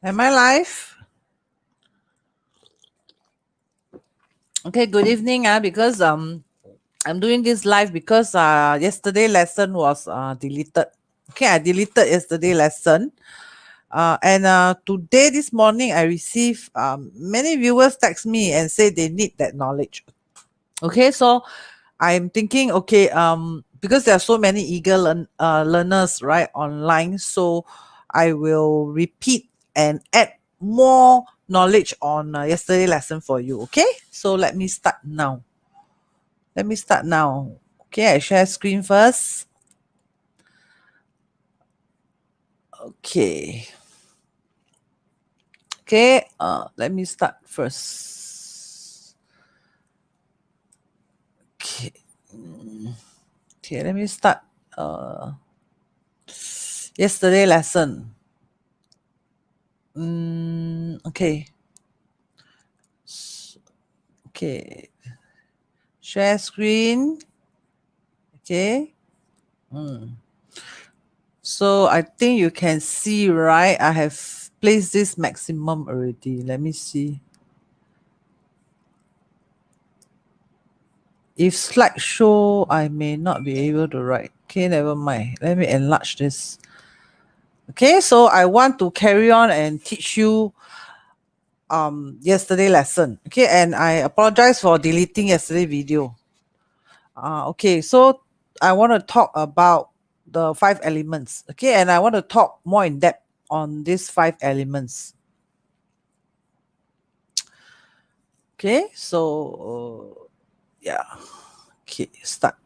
Am I live? Okay, good evening. Because I'm doing this live because yesterday lesson was deleted. Okay, I deleted yesterday lesson. And today this morning I received many viewers text me and say they need that knowledge. Okay, so I'm thinking, okay, because there are so many eager learners right online, so I will repeat and add more knowledge on yesterday lesson for you. Okay, so let me start now. Okay, I share screen first. Okay. Okay, let me start first. Okay. Okay, let me start yesterday lesson. Okay. Okay. Share screen. Okay. So I think you can see, right? I have placed this maximum already. Let me see. If slideshow, I may not be able to write. Okay, never mind. Let me enlarge this. Okay, so I want to carry on and teach you yesterday lesson. Okay, and I apologize for deleting yesterday video. Okay, so I want to talk about the 5 elements. Okay, and I want to talk more in depth on these 5 elements. Okay, so yeah. Okay, start.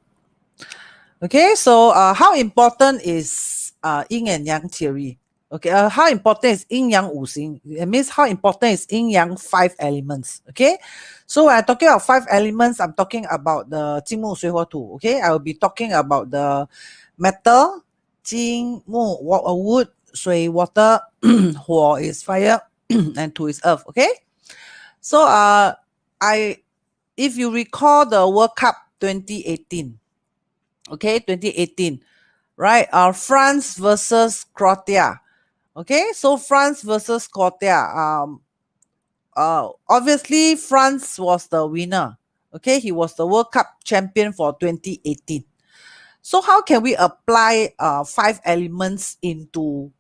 Okay, so how important is yin and yang theory? Okay, how important is yin yang 五行? It means how important is yin yang 5 elements. Okay, so when I'm talking about 5 elements, I'm talking about the 金木水火土. Okay, I will be talking about the metal, 金木 wood, 水 water, 火 is fire, and 土 is earth. Okay, so if you recall the World Cup 2018, okay, 2018, right? France versus Croatia. Okay, so France versus Croatia. Obviously France was the winner. Okay, he was the World Cup champion for 2018. So how can we apply 5 elements into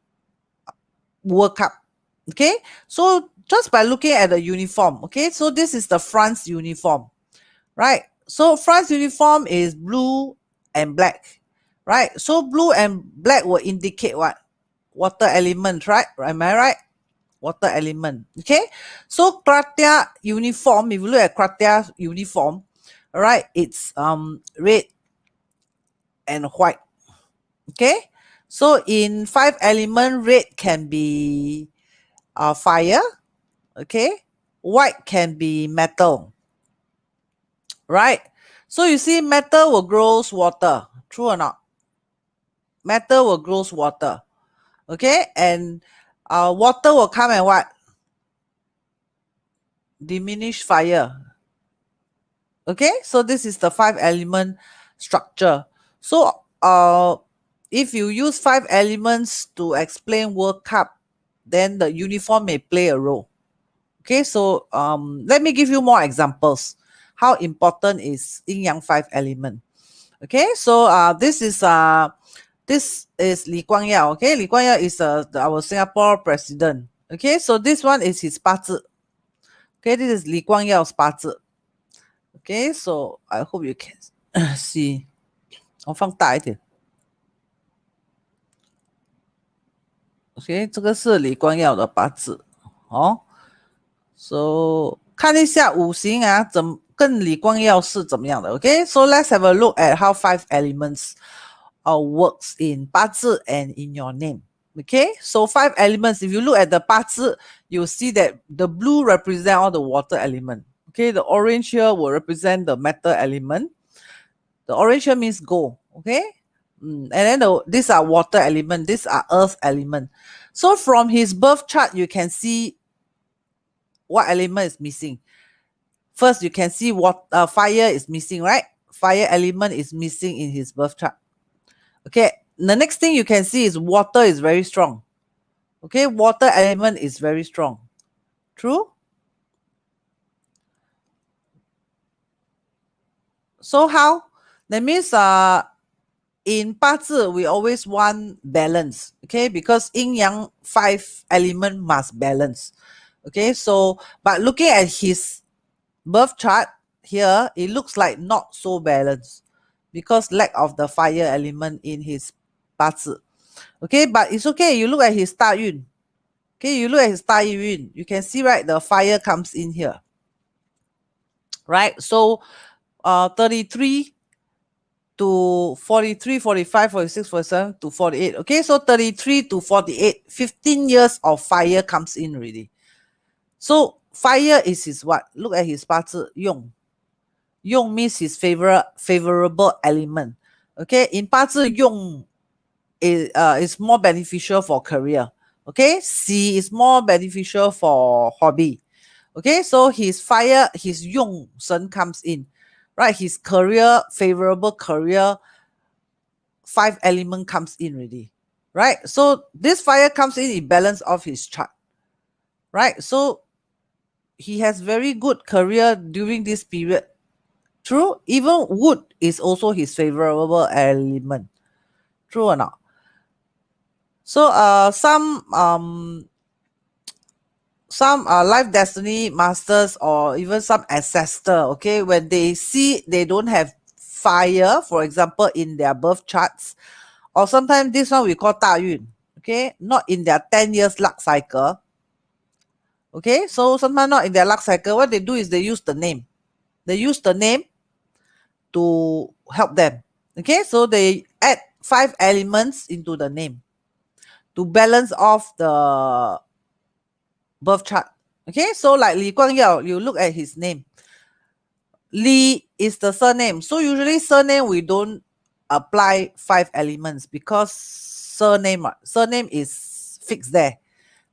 World Cup? Okay, so just by looking at the uniform. Okay, so this is the France uniform, right? So France uniform is blue and black, right? So blue and black will indicate what? Water element, right? Am I right? Water element. Okay, so Croatia uniform, if you look at Croatia uniform, all right, it's red and white. Okay, so in 5 element, red can be fire. Okay, white can be metal, right? So you see metal will grow water, true or not? Metal will grow water. Okay, and water will come and what? Diminish fire. Okay, so this is the 5 element structure. So if you use 5 elements to explain World Cup, then the uniform may play a role. Okay, so let me give you more examples. How important is yin yang 5 element? Okay, so this is Lee Kuan Yew. Okay, Lee Kuan Yew is our Singapore president. Okay, so this one is his 八字. Okay, this is Lee Kuan Yew's 八字. Okay, so I hope you can see. 我放大一点。OK， 这个是李光耀的八字哦。So 看一下五行啊，跟李光耀是怎么样的 ？OK， so let's have a look at how 5 elements works in 八字 and in your name. Okay, so 5 elements. If you look at the 八字, you'll see that the blue represent all the water element. Okay, the orange here will represent the metal element. The orange here means gold. Okay, and then these are water element. These are earth element. So from his birth chart, you can see what element is missing. First, you can see what fire is missing, right? Fire element is missing in his birth chart. Okay, the next thing you can see is water is very strong. Okay, water element is very strong. True? So how? That means in 八字 we always want balance, okay? Because yin yang 5 element must balance. Okay, so but looking at his birth chart here, it looks like not so balanced because lack of the fire element in his 八字. Okay, but it's okay. You look at his 大运. Okay, you look at his 大运, you can see, right, the fire comes in here. Right? So 33 to 43, 45, 46, 47 to 48. Okay, so 33 to 48, 15 years of fire comes in already. So fire is his what? Look at his 八字 用. Yong means his favorable element. Okay, in 八字 Yong is more beneficial for career. Okay, Xi is more beneficial for hobby. Okay, so his fire, his Yong Shen comes in, right? His career, favorable career, 5 element comes in already, right? So this fire comes in, it balance off his chart, right? So he has very good career during this period. True, even wood is also his favorable element. True or not? So some life destiny masters or even some ancestor, okay, when they see they don't have fire, for example, in their birth charts, or sometimes this one we call 大运, okay, not in their 10 years luck cycle. Okay, so sometimes not in their luck cycle, what they do is they use the name. They use the name to help them. Okay, so they add 5 elements into the name to balance off the birth chart. Okay, so like Li Guangyao, you look at his name. Li is the surname. So usually surname we don't apply 5 elements because surname is fixed there.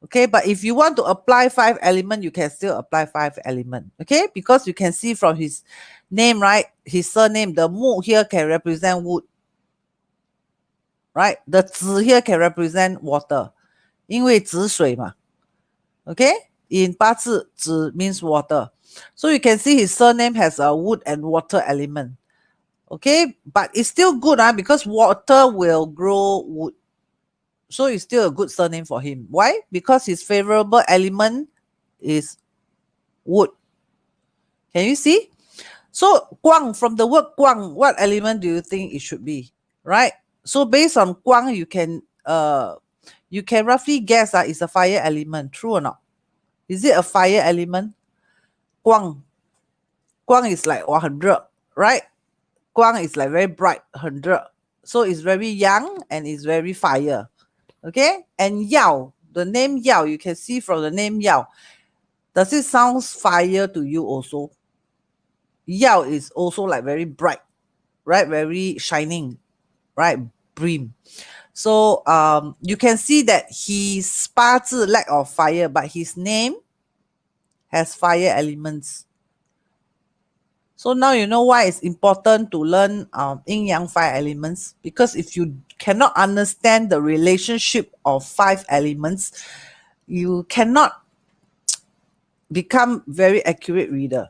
Okay, but if you want to apply 5 element, you can still apply 5 element. Okay, because you can see from his name, right? His surname, the Mu here can represent wood. Right? The Zi here can represent water. 因为止水嘛. Okay? In 八字, Zi means water. So you can see his surname has a wood and water element. Okay? But it's still good because water will grow wood. So it's still a good surname for him. Why? Because his favorable element is wood. Can you see? So Guang, from the word Guang, what element do you think it should be? Right? So based on Guang, you can roughly guess it's a fire element. True or not? Is it a fire element? Guang. Guang is like 很热, right? Guang is like very bright, 很热. So it's very young and it's very fire. Okay? And Yao, the name Yao, you can see from the name Yao. Does it sound fire to you also? Yao is also like very bright, right? Very shining, right? Brim. So you can see that his 八字 lack of fire, but his name has fire elements. So now you know why it's important to learn yin yang 5 elements, because if you cannot understand the relationship of 5 elements, you cannot become very accurate reader.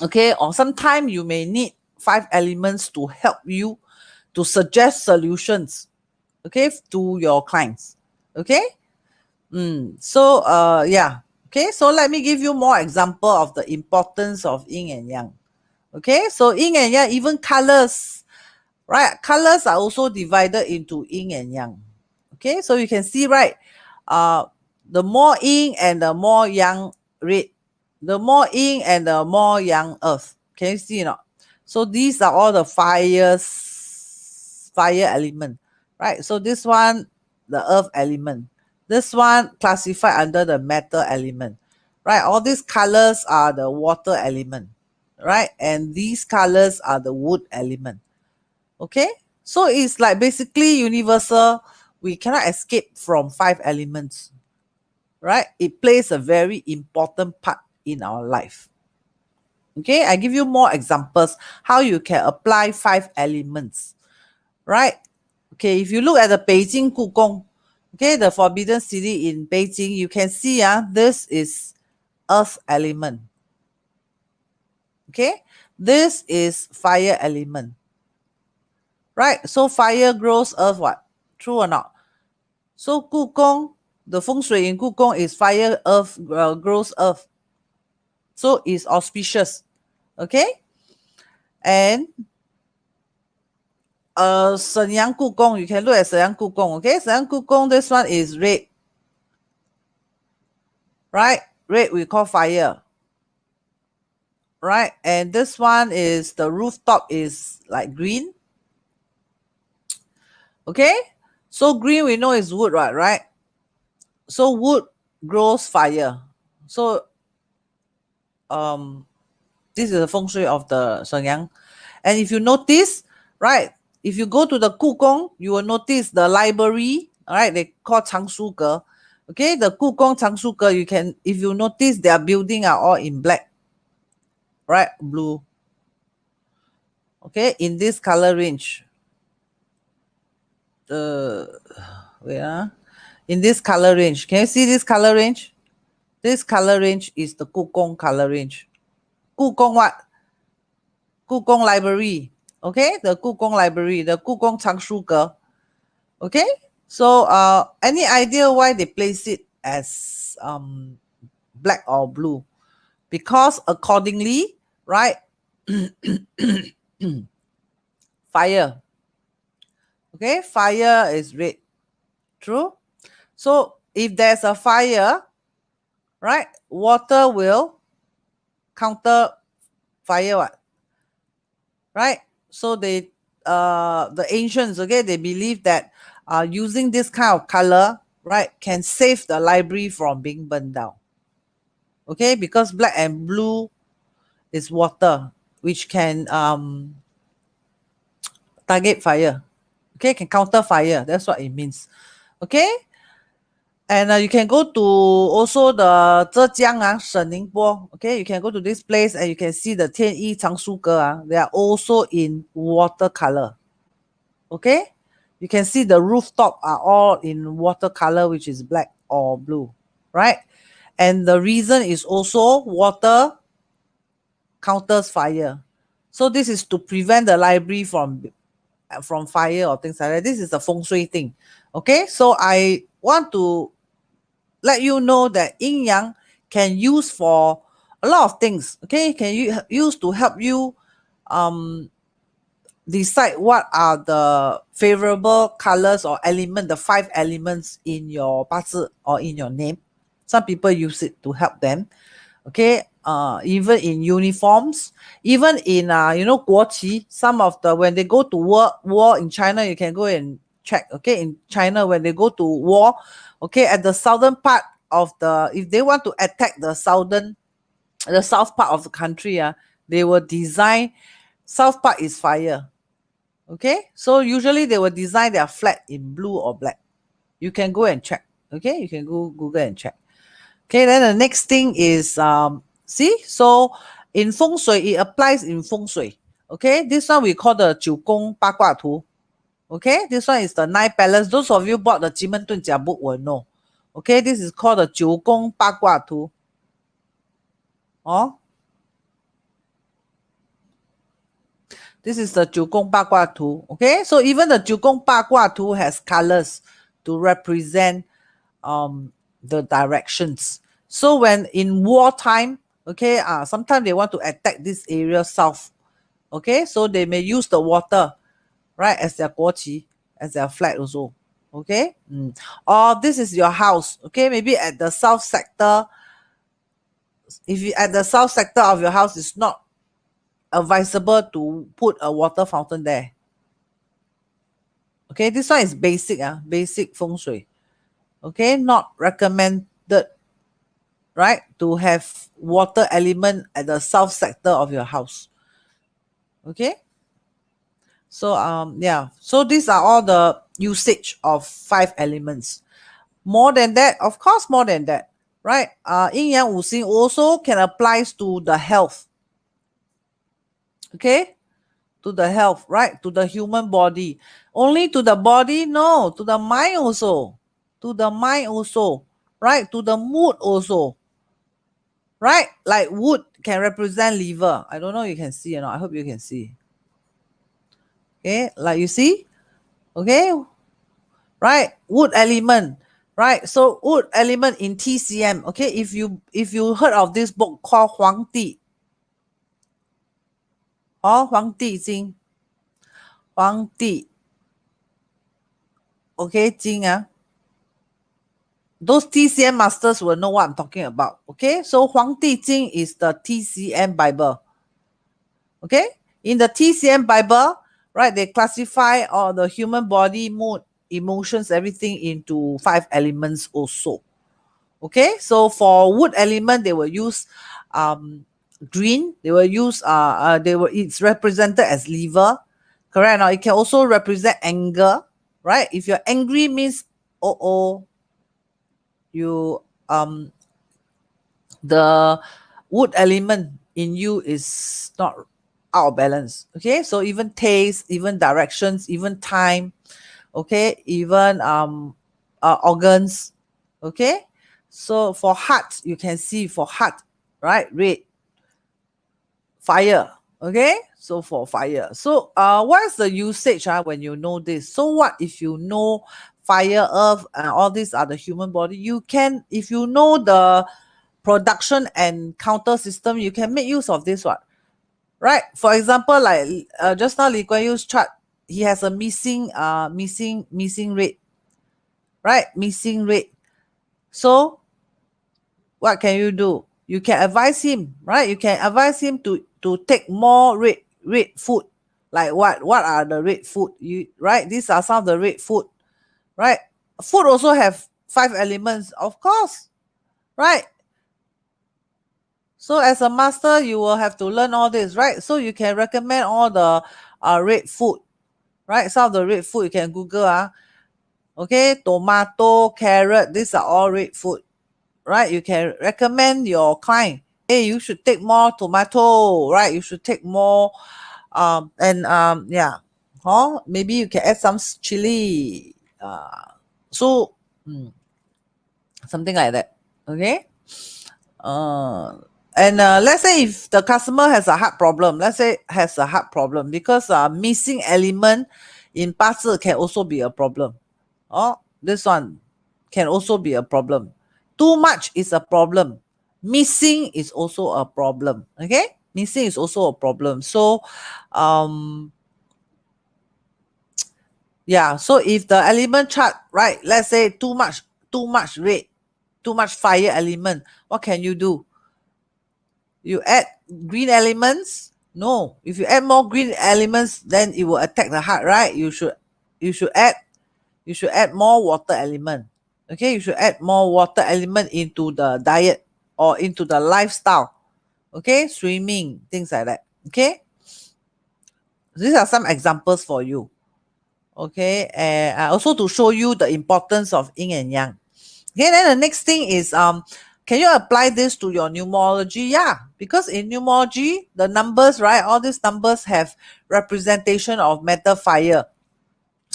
Okay, or sometimes you may need 5 elements to help you to suggest solutions, okay, to your clients. Okay, so yeah, okay, so let me give you more example of the importance of yin and yang. Okay, so yin and yang, even colors, right? Colors are also divided into yin and yang. Okay, so you can see, right, the more yin and the more yang red, the more yin and the more yang earth. Can you see, not? So these are all the fire element, right? So this one, the earth element. This one classified under the metal element, right? All these colors are the water element, right? And these colors are the wood element. Okay, so it's like basically universal. We cannot escape from 5 elements, right? It plays a very important part in our life. Okay, I give you more examples how you can apply 5 elements, right? Okay, if you look at the Beijing Gugong, Okay, the forbidden city in Beijing, you can see this is earth element. Okay, this is fire element. Right, so fire grows earth what? True or not? So Gukong, the feng shui in Gukong is fire earth grows earth. So it's auspicious. Okay, and Shenyang Gukong, you can look at Shenyang Gukong. Okay, Shenyang Gukong, this one is red. Right, red we call fire. Right, and this one is the rooftop is like green. Okay, so green we know is wood, right? So wood grows fire. So this is the feng shui of the Shenyang. And if you notice, right, if you go to the Gukong, you will notice the library, all right, they call Changshu Ge. Okay, the Gukong Changshu Ge, you can, if you notice, their building are all in black, right, blue. Okay, in this color range. Wait, in this color range. Can you see this color range? This color range is the Gukong color range. Gukong what? Gukong library. Okay, the Gukong library, the Gukong Changshu Ge. Okay, so any idea why they place it as black or blue? Because accordingly, right, fire. Okay, fire is red. True. So if there's a fire, right, water will counter fire. What? Right. So they the ancients, okay, they believe that using this kind of color, right, can save the library from being burned down. Okay, because black and blue is water, which can target fire. Okay, can counter fire. That's what it means. Okay, and you can go to also the Zhejiang, Sheningbo. Okay, you can go to this place and you can see the Tianyi Changshu Ge. They are also in watercolor. Okay, you can see the rooftop are all in watercolor, which is black or blue, right? And the reason is also water counters fire. So this is to prevent the library from fire or things like that. This is a feng shui thing. Okay, so I want to let you know that yin yang can use for a lot of things. Okay, can you use to help you decide what are the favorable colors or element, the 5 elements in your 八字 or in your name. Some people use it to help them. Okay, even in uniforms, even in 国旗, some of the, when they go to war in China, you can go and check. Okay, in China, when they go to war, okay, at the southern part of the, if they want to attack the south part of the country, they will design, south part is fire. Okay, so usually they will design their flag in blue or black. You can go and check. Okay, you can go Google and check. Okay, then the next thing is see, so in feng shui, it applies in feng shui. Okay, this one we call the 九宫八卦图. Okay, this one is the 9 palace. Those of you bought the 奇门遁甲 book will know. Okay, this is called the 九宫八卦图. Oh, this is the 九宫八卦图. Okay, so even the 九宫八卦图 has colors to represent the directions. So when in wartime, okay, sometimes they want to attack this area south. Okay, so they may use the water, right, as their 国旗, as their flag also. Okay, or this is your house. Okay, maybe at the south sector. If you at the south sector of your house, it's not advisable to put a water fountain there. Okay, this one is basic, basic feng shui. Okay, not recommended, right, to have water element at the south sector of your house. Okay, so yeah, so these are all the usage of 5 elements. More than that, of course, more than that, right? Yin Yang Wu Xing also can apply to the health. Okay, to the health, right? To the human body. Only to the body? No, to the mind also. to the mind also, right? To the mood also, right? Like wood can represent liver. I don't know you can see or not. I hope you can see. Okay, like you see, okay, right? Wood element, right? So wood element in TCM. Okay, if you heard of this book called 皇帝 or 皇帝经, 皇帝 okay 经 those TCM masters will know what I'm talking about. Okay, so 皇帝经 is the TCM Bible. Okay, in the TCM Bible, right, they classify all the human body, mood, emotions, everything into 5 elements also. Okay, so for wood element they will use green. They will use it's represented as liver, correct? Now it can also represent anger, right? If you're angry means you the wood element in you is not out of balance. Okay, so even taste, even directions, even time, okay, even organs. Okay, so for heart you can see, for heart, right, red, fire. Okay, so for fire, so what's the usage when you know this? So what if you know fire, earth, all these are the human body, you can, if you know the production and counter system, you can make use of this one, right? For example, like just now Lee Kuan Yew's chart, he has a missing rate, right? Missing rate. So what can you do? You can advise him, right? You can advise him to take more red food. Like what are the red food? You, right? These are some of the red food, right? Food also have 5 elements, of course, right? So as a master, you will have to learn all this, right? So you can recommend all the red food, right? Some of the red food you can Google. Okay, tomato, carrot, these are all red food, right? You can recommend your client, hey, you should take more tomato, right? You should take more, yeah, maybe you can add some chili, so something like that. Okay, and let's say if the customer has a heart problem, let's say has a heart problem, because missing element in 八字 can also be a problem. This one can also be a problem. Too much is a problem. Missing is also a problem. Okay, missing is also a problem. So yeah, so if the element chart, right, let's say too much red, too much fire element, what can you do? You add green elements? No. If you add more green elements, then it will attack the heart, right? You should add more water element. Okay, you should add more water element into the diet or into the lifestyle. Okay, swimming, things like that. Okay, these are some examples for you. Okay, and also to show you the importance of yin and yang. Okay, then the next thing is can you apply this to your numerology? Yeah, because in numerology, the numbers, right, all these numbers have representation of metal, fire.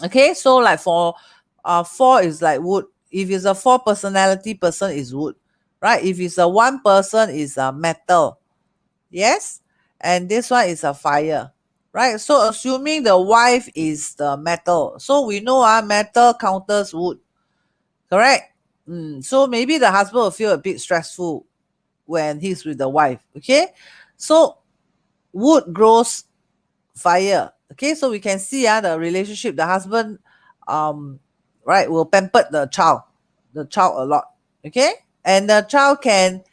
Okay, so like for 4 is like wood. If it's a 4 personality person is wood, right? If it's a 1 person is a metal. Yes, and this one is a fire, right? So assuming the wife is the metal, so we know metal counters wood, correct? So maybe the husband will feel a bit stressful when he's with the wife. Okay, so wood grows fire. Okay, so we can see the relationship. The husband, right, will pamper the child a lot. Okay, and the child can,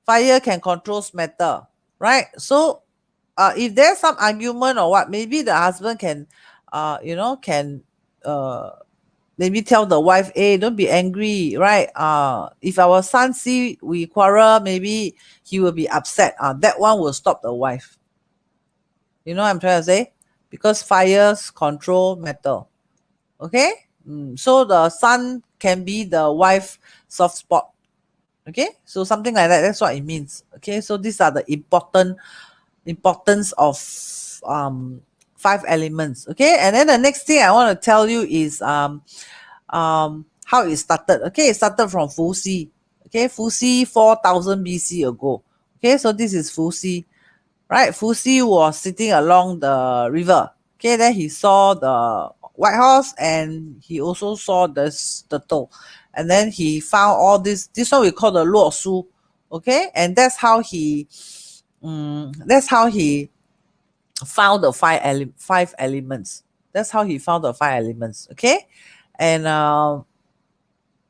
fire can controls matter, right? So if there's some argument or what, maybe the husband can can maybe tell the wife, hey, don't be angry, right? If our son see we quarrel, maybe he will be upset. That one will stop the wife. You know what I'm trying to say? Because fires control metal. Okay, so the son can be the wife soft spot. Okay, so something like that, that's what it means. Okay, so these are the importance of 5 elements. Okay, and then the next thing I want to tell you is how it started. Okay, it started from Fuxi. Okay, Fuxi 4000 BC ago. Okay, so this is Fuxi, right? Fuxi was sitting along the river. Okay, then he saw the white horse and he also saw this turtle. And then he found all this one we call the Luo Su. Okay, and that's how he found the five elements. That's how he found the five elements. Okay, and uh,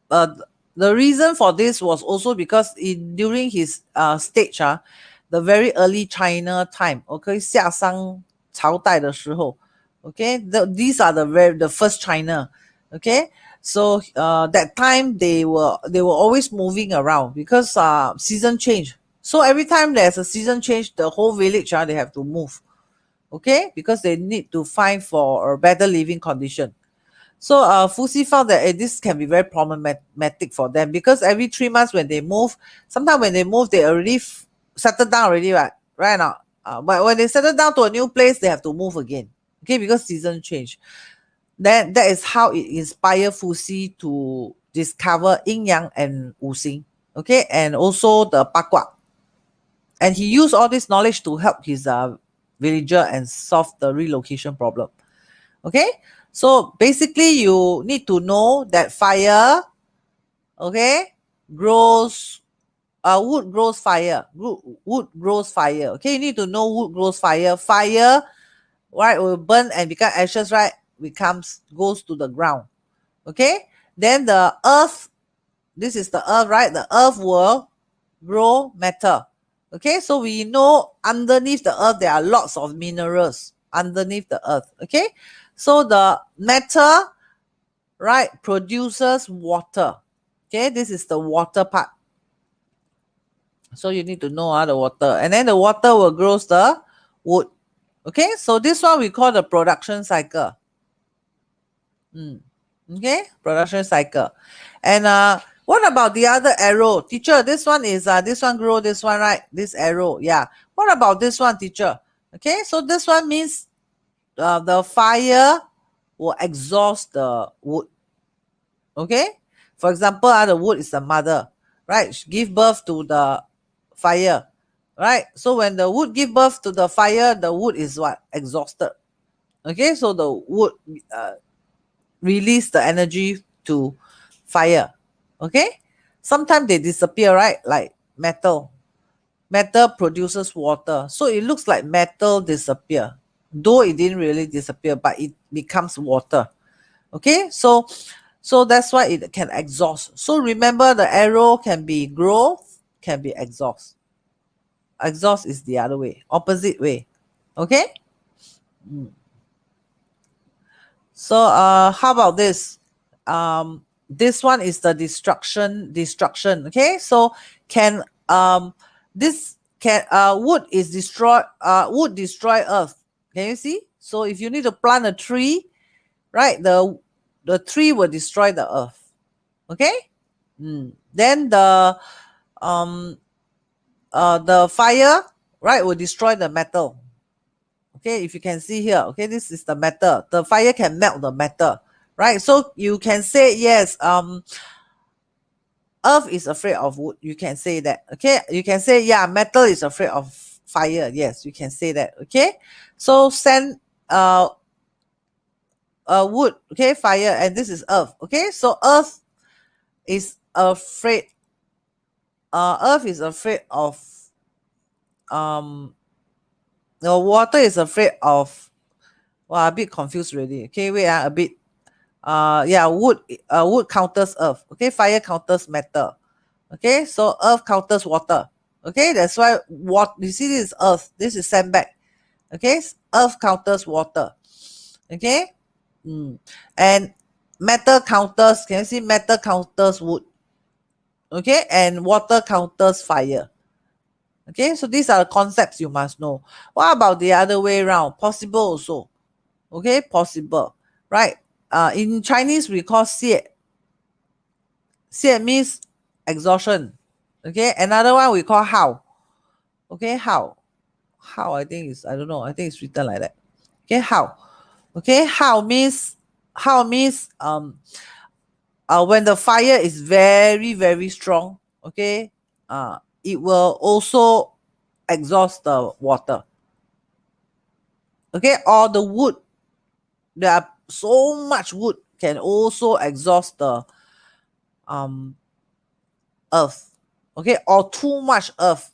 the reason for this was also because during his stage the very early China time, okay, 夏商朝代的时候, okay, these are the first China, okay. So that time they were always moving around because season change. So every time there's a season change, the whole village they have to move, okay, because they need to find for a better living condition. So Fuxi found that this can be very problematic for them because every 3 months when they move, sometimes when they move, they already settled down already, right? Right now. But when they settle down to a new place, they have to move again. Okay, because season change. Then that is how it inspired Fuxi to discover yin yang and wu xing. Okay, and also the bakwa. And he used all this knowledge to help his villager and solve the relocation problem. Okay, so basically you need to know that fire, okay, grows wood grows fire. Wood grows fire. Okay, you need to know wood grows fire. Fire, right, will burn and become ashes, right, goes to the ground. Okay, then the earth, this is the earth, right, the earth will grow metal. Okay, so we know underneath the earth there are lots of minerals underneath the earth. Okay, so the metal, right, produces water. Okay, this is the water part. So you need to know the water, and then the water will grow the wood. Okay, so this one we call the production cycle. Okay, production cycle. And what about the other arrow, teacher? This one is this one grow, this one, right, this arrow, yeah. What about this one, teacher? Okay, so this one means the fire will exhaust the wood. Okay, for example, the wood is the mother, right, she give birth to the fire, right? So when the wood give birth to the fire, the wood is what, exhausted. Okay, so the wood release the energy to fire. Okay, sometimes they disappear, right, like metal produces water, so it looks like metal disappear, though it didn't really disappear, but it becomes water. Okay, so that's why it can exhaust. So remember, the arrow can be growth, can be exhaust. Exhaust is the other way, opposite way. Okay, so how about this? This one is the destruction. Okay, so can this can wood destroy earth. Can you see? So if you need to plant a tree, right, the tree will destroy the earth. Okay, then the fire, right, will destroy the metal. Okay, if you can see here, okay, this is the metal, the fire can melt the metal, right? So you can say, yes, earth is afraid of wood, you can say that. Okay, you can say, yeah, metal is afraid of fire, yes, you can say that. Okay, so sand, wood, okay, fire, and this is earth. Okay, so earth is afraid of the water is afraid of, well, a bit confused already. Okay, wait, a bit. Yeah, wood counters earth. Okay, fire counters metal. Okay, so earth counters water. Okay, that's why what you see, this is earth, this is sandbag. Okay, earth counters water. Okay, and metal counters, can you see, metal counters wood. Okay, and water counters fire. Okay, so these are the concepts you must know. What about the other way around? Possible also. Okay, possible, right? In Chinese we call xie. Xie means exhaustion. Okay, another one we call how. Okay, how I think is, I don't know, I think it's written like that. Okay, how. Okay, how means when the fire is very, very strong, okay, it will also exhaust the water. Okay, or the wood, there are so much wood can also exhaust the um earth. Okay, or too much earth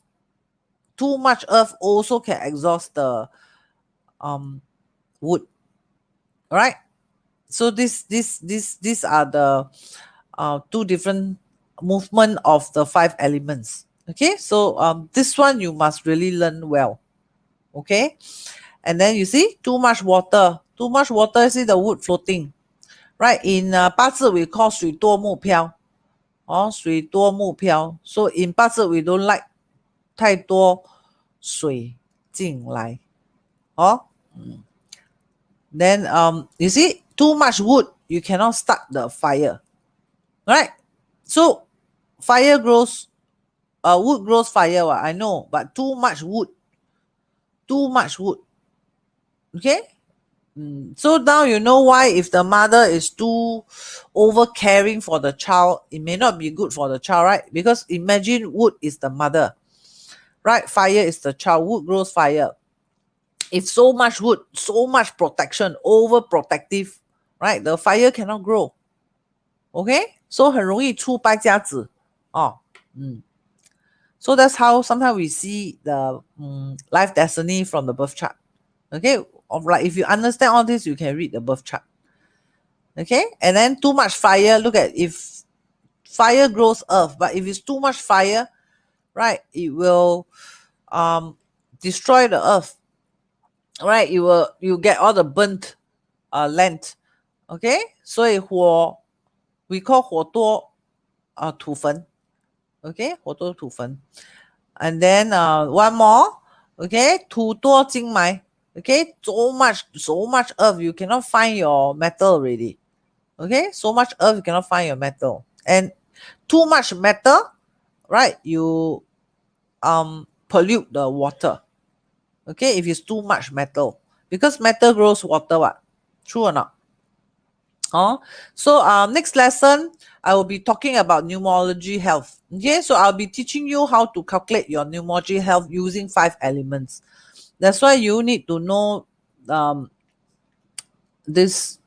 also can exhaust the um wood. All right, so these are the two different movement of the five elements. Okay, so this one you must really learn well. Okay, and then you see too much water, see the wood floating, right? In 八字 we call 水多木漂. Oh, 水多木漂. So in 八字 we don't like 太多水进来. Oh, then you see too much wood, you cannot start the fire, right? So fire grows, wood grows fire, what I know, but too much wood. Okay, so now you know why if the mother is too over caring for the child, it may not be good for the child, right? Because imagine wood is the mother, right? Fire is the child, wood grows fire. If so much wood, so much protection, overprotective, right? The fire cannot grow. Okay, so 很容易出败家子哦。So that's how sometimes we see the life destiny from the birth chart. Okay, of like if you understand all this, you can read the birth chart. Okay, and then too much fire, look at if fire grows earth, but if it's too much fire, right, it will destroy the earth, right? You get all the burnt land. Okay, 所以火 we call 火多土焚. Okay, 火多土焚. And then one more, okay, 土多金埋. Okay, so much earth, you cannot find your metal already. Okay, so much earth, you cannot find your metal. And too much metal, right, you pollute the water. Okay, if it's too much metal, because metal grows water, what? True or not? Oh, so next lesson I will be talking about numerology health. Okay, so I'll be teaching you how to calculate your numerology health using 5 elements. That's why you need to know this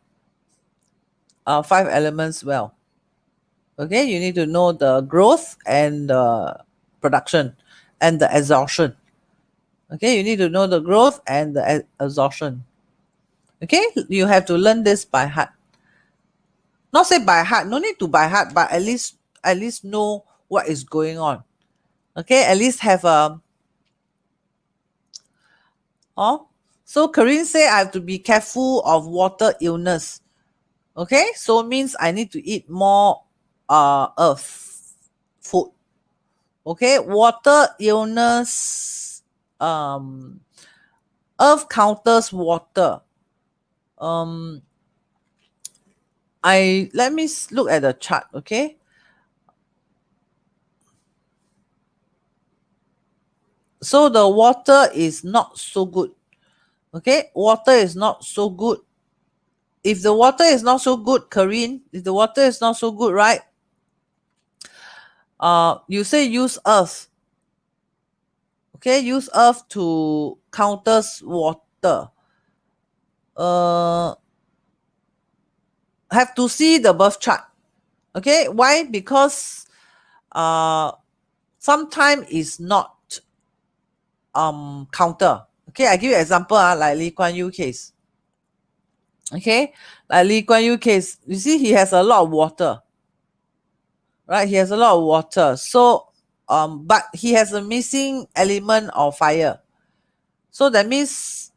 5 elements well. Okay, you need to know the growth and the production and the exhaustion. Okay, you need to know the growth and the exhaustion. Okay, you have to learn this by heart. Not say by heart, no need to by heart, but at least know what is going on. Okay, at least have a oh. So Corinne say I have to be careful of water illness. Okay, so means I need to eat more earth food. Okay, water illness, earth counters water. I let me look at the chart. Okay, so the water is not so good. Okay, water is not so good. If the water is not so good, Corinne, if the water is not so good, right? You say use earth. Okay, use earth to counters water. Have to see the birth chart. Okay, why? Because sometimes is not counter. Okay, I give you example like Lee Kuan Yew case. Okay, like Lee Kuan Yew case, you see he has a lot of water, right? He has a lot of water. So but he has a missing element of fire. So that means,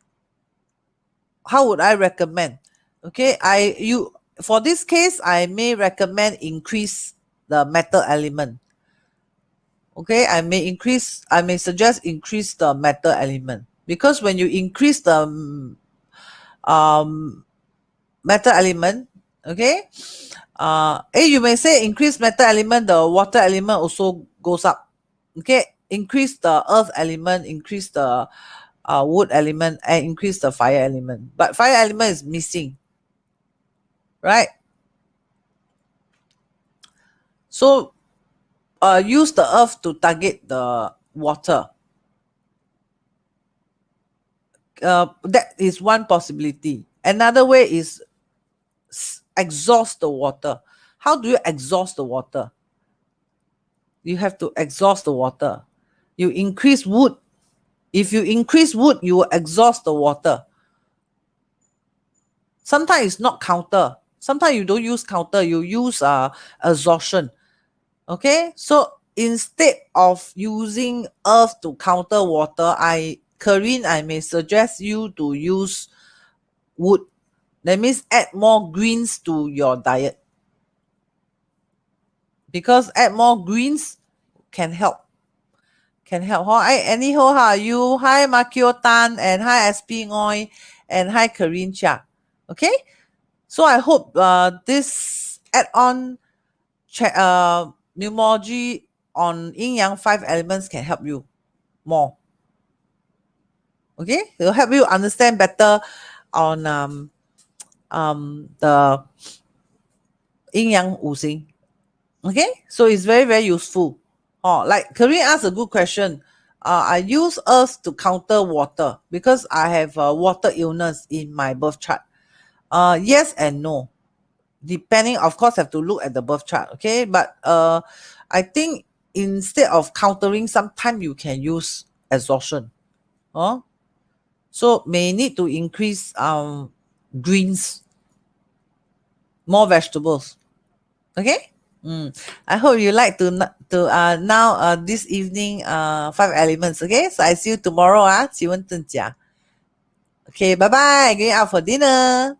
how would I recommend? Okay, for this case, I may recommend increase the metal element. Okay, I may suggest increase the metal element, because when you increase the metal element, okay, you may say increase metal element, the water element also goes up. Okay, increase the earth element, increase the wood element, and increase the fire element, but fire element is missing, right? So use the earth to target the water. That is one possibility. Another way is exhaust the water. How do you exhaust the water? You have to exhaust the water. You increase wood. If you increase wood, you will exhaust the water. Sometimes it's not counter. Sometimes you don't use counter, you use exhaustion. Okay, so instead of using earth to counter water, Corinne, I may suggest you to use wood. That means add more greens to your diet, because add more greens can help. Hi, anyhow, how are you? Hi, Makio Tan, and hi, SP Ngoi, and hi, Corinne Chia. Okay, so I hope this add-on numerology on yin yang 5 elements can help you more. Okay, it will help you understand better on the yin yang 五行. Okay, so it's very, very useful. Oh, like Kareem asked a good question. I use earth to counter water because I have water illness in my birth chart. Yes and no. Depending, of course, have to look at the birth chart. Okay, but I think instead of countering, sometimes you can use exhaustion. Oh, so may need to increase greens, more vegetables. Okay. I hope you like to now this evening 5 elements. Okay, so I see you tomorrow. 奇问正甲. Okay, bye bye. Going out for dinner.